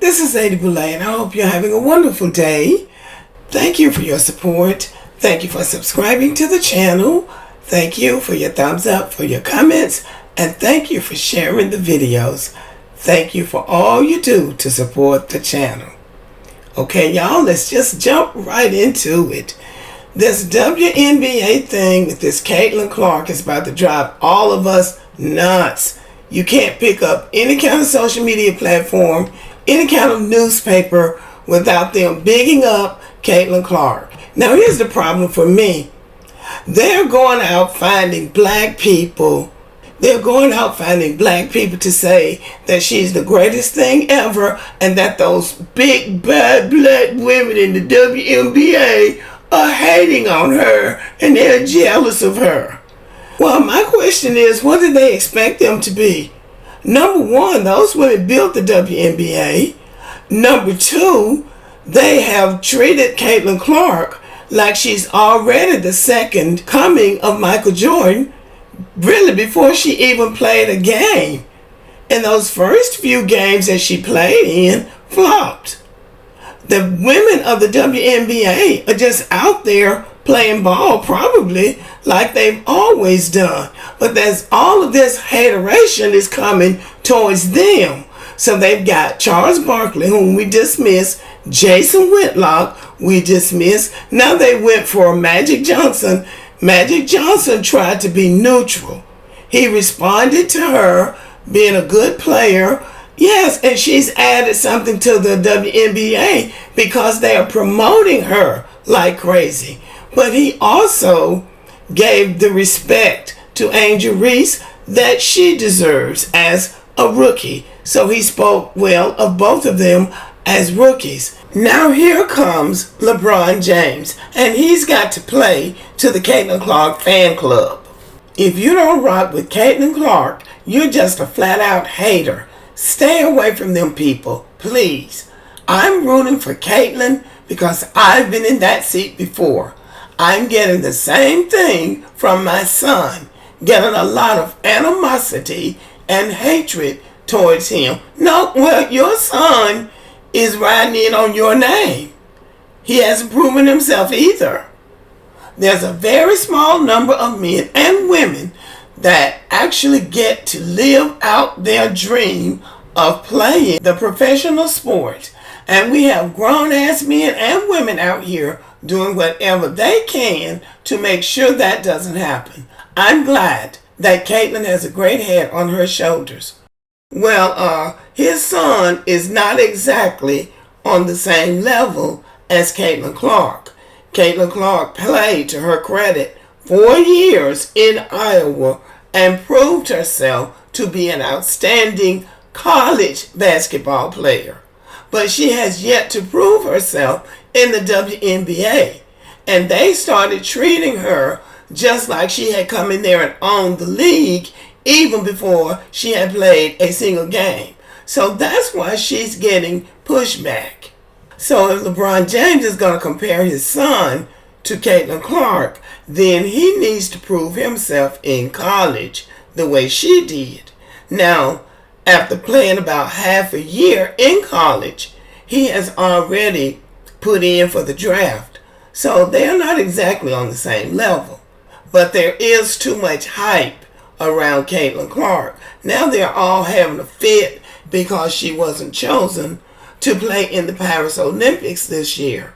This is Lady Boulay, and I hope you're having a wonderful day. Thank you for your support. Thank you for subscribing to the channel. Thank you for your thumbs up, for your comments, and thank you for sharing the videos. Thank you for all you do to support the channel. Okay, y'all, let's just jump right into it. This WNBA thing with this Caitlin Clark is about to drive all of us nuts. You can't pick up any kind of social media platform, any kind of newspaper without them bigging up Caitlin Clark. Now here's the problem for me. They're going out finding black people. They're going out finding black people to say that she's the greatest thing ever and that those big bad black women in the WNBA are hating on her and they're jealous of her. Well, my question is, what did they expect them to be? Number one, those women built the WNBA. Number two, they have treated Caitlin Clark like she's already the second coming of Michael Jordan, really before she even played a game. And those first few games that she played in flopped. The women of the WNBA are just out there playing ball probably like they've always done. But there's all of this hateration is coming towards them. So they've got Charles Barkley, whom we dismissed, Jason Whitlock, we dismissed. Now they went for Magic Johnson. Magic Johnson tried to be neutral. He responded to her being a good player. Yes, and she's added something to the WNBA because they are promoting her like crazy. But he also gave the respect to Angel Reese that she deserves as a rookie. So he spoke well of both of them as rookies. Now here comes LeBron James, and he's got to play to the Caitlin Clark fan club. If you don't rock with Caitlin Clark, you're just a flat out hater. Stay away from them people, please. I'm rooting for Caitlin because I've been in that seat before. I'm getting the same thing from my son, getting a lot of animosity and hatred towards him. No, well, your son is riding in on your name. He hasn't proven himself either. There's a very small number of men and women that actually get to live out their dream of playing the professional sport. And we have grown-ass men and women out here doing whatever they can to make sure that doesn't happen. I'm glad that Caitlin has a great head on her shoulders. Well, his son is not exactly on the same level as Caitlin Clark. Caitlin Clark played, to her credit, 4 years in Iowa and proved herself to be an outstanding college basketball player. But she has yet to prove herself in the WNBA. And they started treating her just like she had come in there and owned the league even before she had played a single game. So that's why she's getting pushback. So if LeBron James is going to compare his son to Caitlin Clark, then he needs to prove himself in college the way she did. Now, after playing about half a year in college, he has already put in for the draft. So they're not exactly on the same level. But there is too much hype around Caitlin Clark. Now they're all having a fit because she wasn't chosen to play in the Paris Olympics this year.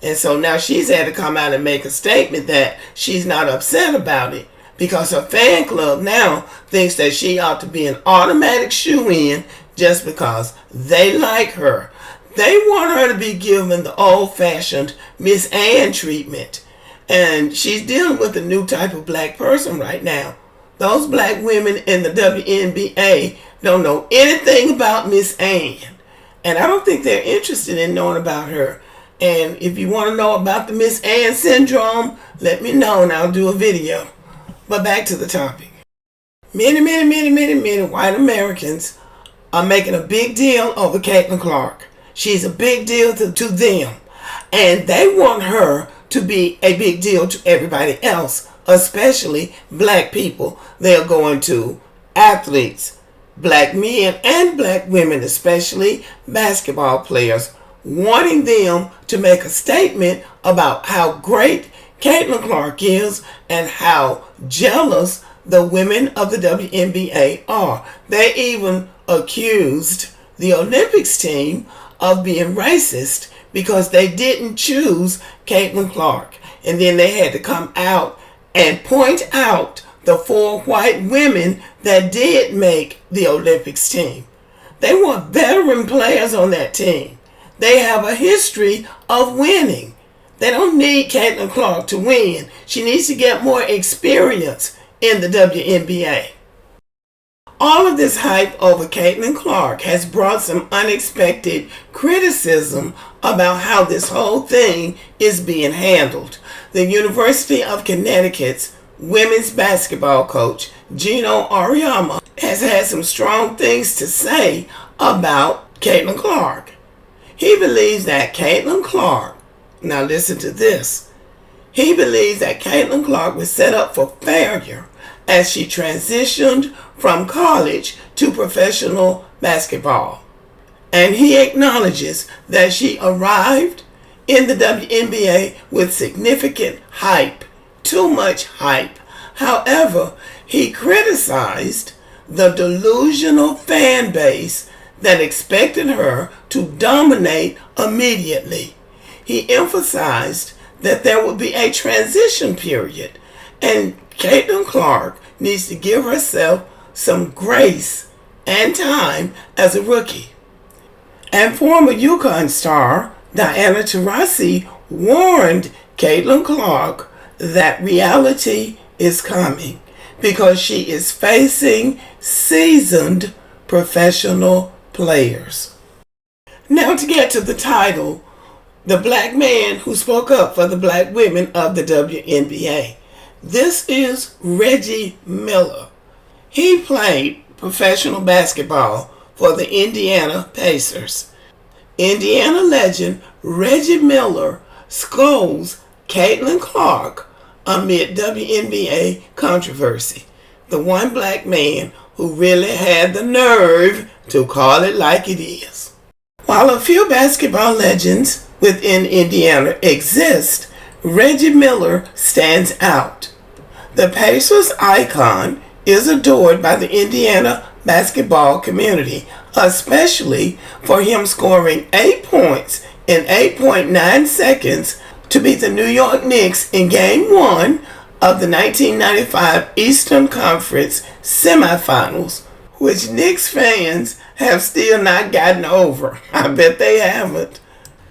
And so now she's had to come out and make a statement that she's not upset about it because her fan club now thinks that she ought to be an automatic shoo-in just because they like her. They want her to be given the old-fashioned Miss Ann treatment. And she's dealing with a new type of black person right now. Those black women in the WNBA don't know anything about Miss Ann. And I don't think they're interested in knowing about her. And if you want to know about the Miss Ann syndrome, let me know and I'll do a video. But back to the topic. Many white Americans are making a big deal over Caitlin Clark. She's a big deal to them. And they want her to be a big deal to everybody else, especially black people. They're going to athletes, black men and black women, especially basketball players, wanting them to make a statement about how great Caitlin Clark is and how jealous the women of the WNBA are. They even accused the Olympics team of being racist because they didn't choose Caitlin Clark. And then they had to come out and point out the 4 white women that did make the Olympics team. They want veteran players on that team. They have a history of winning. They don't need Caitlin Clark to win. She needs to get more experience in the WNBA. All of this hype over Caitlin Clark has brought some unexpected criticism about how this whole thing is being handled. The University of Connecticut's women's basketball coach, Gino Auriemma, has had some strong things to say about Caitlin Clark. He believes that Caitlin Clark, now listen to this, he believes that Caitlin Clark was set up for failure as she transitioned from college to professional basketball. And he acknowledges that she arrived in the WNBA with significant hype, too much hype. However, he criticized the delusional fan base that expected her to dominate immediately. He emphasized that there would be a transition period, and Caitlin Clark needs to give herself some grace and time as a rookie. And former UConn star Diana Taurasi warned Caitlin Clark that reality is coming because she is facing seasoned professional players. Now to get to the title, the black man who spoke up for the black women of the WNBA. This is Reggie Miller. He played professional basketball for the Indiana Pacers. Indiana legend Reggie Miller scolds Caitlin Clark amid WNBA controversy. The one black man who really had the nerve to call it like it is. While a few basketball legends within Indiana exist, Reggie Miller stands out. The Pacers icon is adored by the Indiana basketball community, especially for him scoring 8 points in 8.9 seconds to beat the New York Knicks in Game 1 of the 1995 Eastern Conference semifinals, which Knicks fans have still not gotten over. I bet they haven't.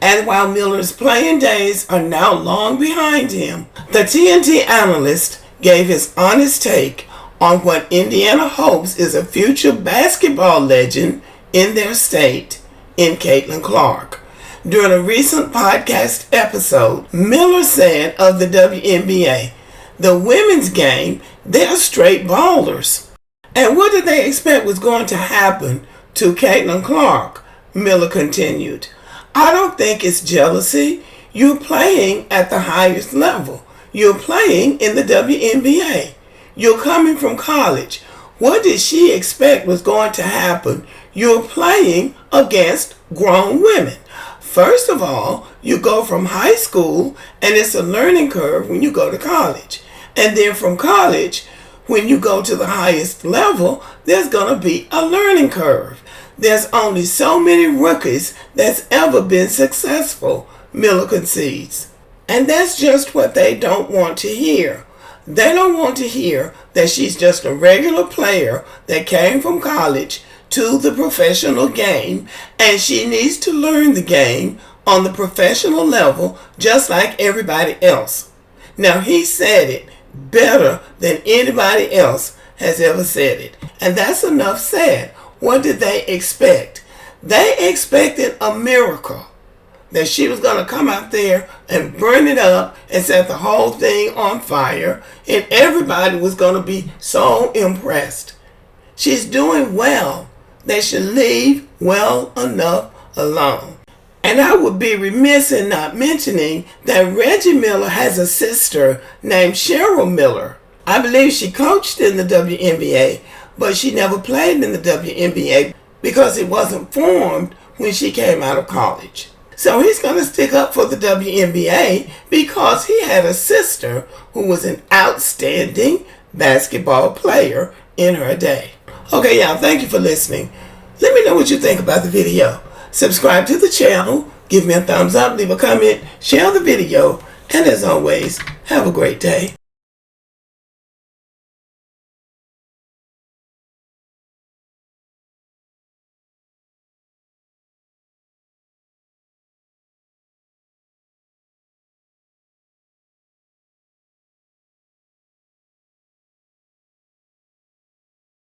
And while Miller's playing days are now long behind him, the TNT analyst gave his honest take on what Indiana hopes is a future basketball legend in their state in Caitlin Clark. During a recent podcast episode, Miller said of the WNBA, the women's game, they're straight ballers. And what did they expect was going to happen to Caitlin Clark? Miller continued, I don't think it's jealousy. You're playing at the highest level. You're playing in the WNBA. You're coming from college. What did she expect was going to happen? You're playing against grown women. First of all, you go from high school and it's a learning curve when you go to college. And then from college, when you go to the highest level, there's going to be a learning curve. There's only so many rookies that's ever been successful, Miller concedes. And that's just what they don't want to hear. They don't want to hear that she's just a regular player that came from college to the professional game, and she needs to learn the game on the professional level just like everybody else. Now, he said it better than anybody else has ever said it. And that's enough said. What did they expect? They expected a miracle. That she was going to come out there and burn it up and set the whole thing on fire. And everybody was going to be so impressed. She's doing well. They should leave well enough alone. And I would be remiss in not mentioning that Reggie Miller has a sister named Cheryl Miller. I believe she coached in the WNBA, but she never played in the WNBA because it wasn't formed when she came out of college. So he's going to stick up for the WNBA because he had a sister who was an outstanding basketball player in her day. Okay, y'all, thank you for listening. Let me know what you think about the video. Subscribe to the channel, give me a thumbs up, leave a comment, share the video, and as always, have a great day.